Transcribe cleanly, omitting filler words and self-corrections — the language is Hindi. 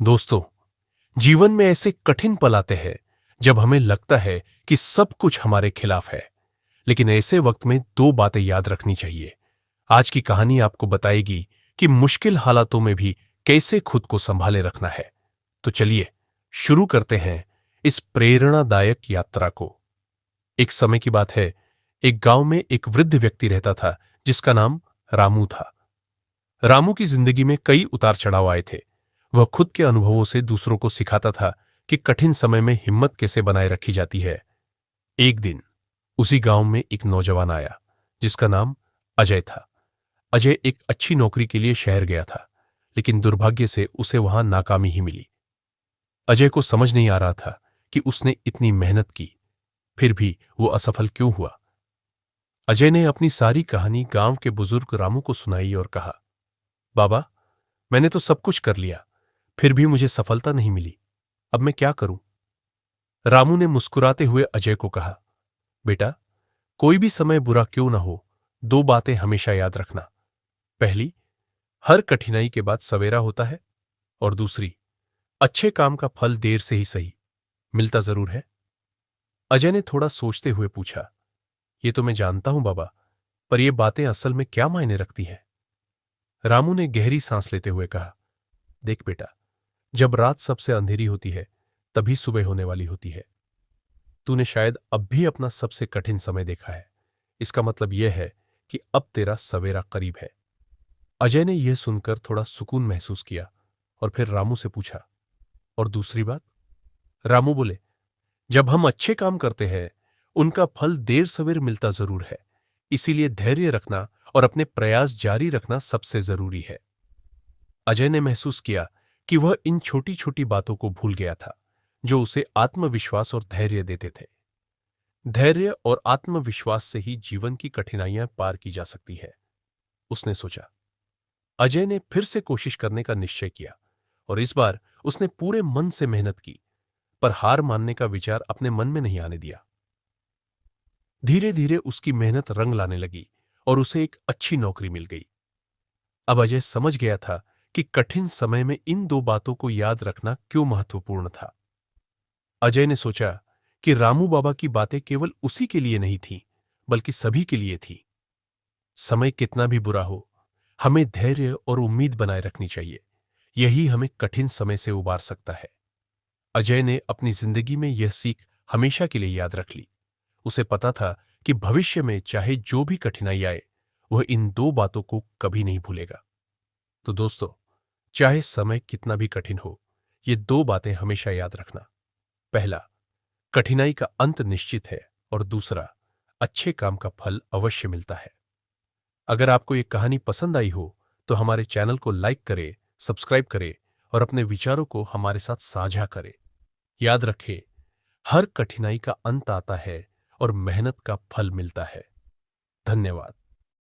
दोस्तों, जीवन में ऐसे कठिन पल आते हैं जब हमें लगता है कि सब कुछ हमारे खिलाफ है। लेकिन ऐसे वक्त में दो बातें याद रखनी चाहिए। आज की कहानी आपको बताएगी कि मुश्किल हालातों में भी कैसे खुद को संभाले रखना है। तो चलिए शुरू करते हैं इस प्रेरणादायक यात्रा को। एक समय की बात है, एक गांव में एक वृद्ध व्यक्ति रहता था जिसका नाम रामू था। रामू की जिंदगी में कई उतार चढ़ाव आए थे। वह खुद के अनुभवों से दूसरों को सिखाता था कि कठिन समय में हिम्मत कैसे बनाए रखी जाती है। एक दिन उसी गांव में एक नौजवान आया जिसका नाम अजय था। अजय एक अच्छी नौकरी के लिए शहर गया था, लेकिन दुर्भाग्य से उसे वहां नाकामी ही मिली। अजय को समझ नहीं आ रहा था कि उसने इतनी मेहनत की, फिर भी वो असफल क्यों हुआ। अजय ने अपनी सारी कहानी गांव के बुजुर्ग रामू को सुनाई और कहा, बाबा, मैंने तो सब कुछ कर लिया, फिर भी मुझे सफलता नहीं मिली। अब मैं क्या करूं? रामू ने मुस्कुराते हुए अजय को कहा, बेटा, कोई भी समय बुरा क्यों ना हो, दो बातें हमेशा याद रखना। पहली, हर कठिनाई के बाद सवेरा होता है। और दूसरी, अच्छे काम का फल देर से ही सही, मिलता जरूर है। अजय ने थोड़ा सोचते हुए पूछा, ये तो मैं जानता हूं बाबा, पर ये बातें असल में क्या मायने रखती हैं? रामू ने गहरी सांस लेते हुए कहा, देख बेटा, जब रात सबसे अंधेरी होती है तभी सुबह होने वाली होती है। तूने शायद अब भी अपना सबसे कठिन समय देखा है। इसका मतलब यह है कि अब तेरा सवेरा करीब है। अजय ने यह सुनकर थोड़ा सुकून महसूस किया और फिर रामू से पूछा, और दूसरी बात? रामू बोले, जब हम अच्छे काम करते हैं उनका फल देर सवेर मिलता जरूर है। इसीलिए धैर्य रखना और अपने प्रयास जारी रखना सबसे जरूरी है। अजय ने महसूस किया कि वह इन छोटी छोटी बातों को भूल गया था जो उसे आत्मविश्वास और धैर्य देते थे। धैर्य और आत्मविश्वास से ही जीवन की कठिनाइयां पार की जा सकती है, उसने सोचा। अजय ने फिर से कोशिश करने का निश्चय किया और इस बार उसने पूरे मन से मेहनत की, पर हार मानने का विचार अपने मन में नहीं आने दिया। धीरे धीरे उसकी मेहनत रंग लाने लगी और उसे एक अच्छी नौकरी मिल गई। अब अजय समझ गया था कि कठिन समय में इन दो बातों को याद रखना क्यों महत्वपूर्ण था। अजय ने सोचा कि रामू बाबा की बातें केवल उसी के लिए नहीं थीं, बल्कि सभी के लिए थी। समय कितना भी बुरा हो, हमें धैर्य और उम्मीद बनाए रखनी चाहिए। यही हमें कठिन समय से उबार सकता है। अजय ने अपनी जिंदगी में यह सीख हमेशा के लिए याद रख ली। उसे पता था कि भविष्य में चाहे जो भी कठिनाई आए, वह इन दो बातों को कभी नहीं भूलेगा। तो दोस्तों, चाहे समय कितना भी कठिन हो, ये दो बातें हमेशा याद रखना। पहला, कठिनाई का अंत निश्चित है, और दूसरा, अच्छे काम का फल अवश्य मिलता है। अगर आपको ये कहानी पसंद आई हो तो हमारे चैनल को लाइक करें, सब्सक्राइब करें और अपने विचारों को हमारे साथ साझा करें। याद रखें, हर कठिनाई का अंत आता है और मेहनत का फल मिलता है। धन्यवाद।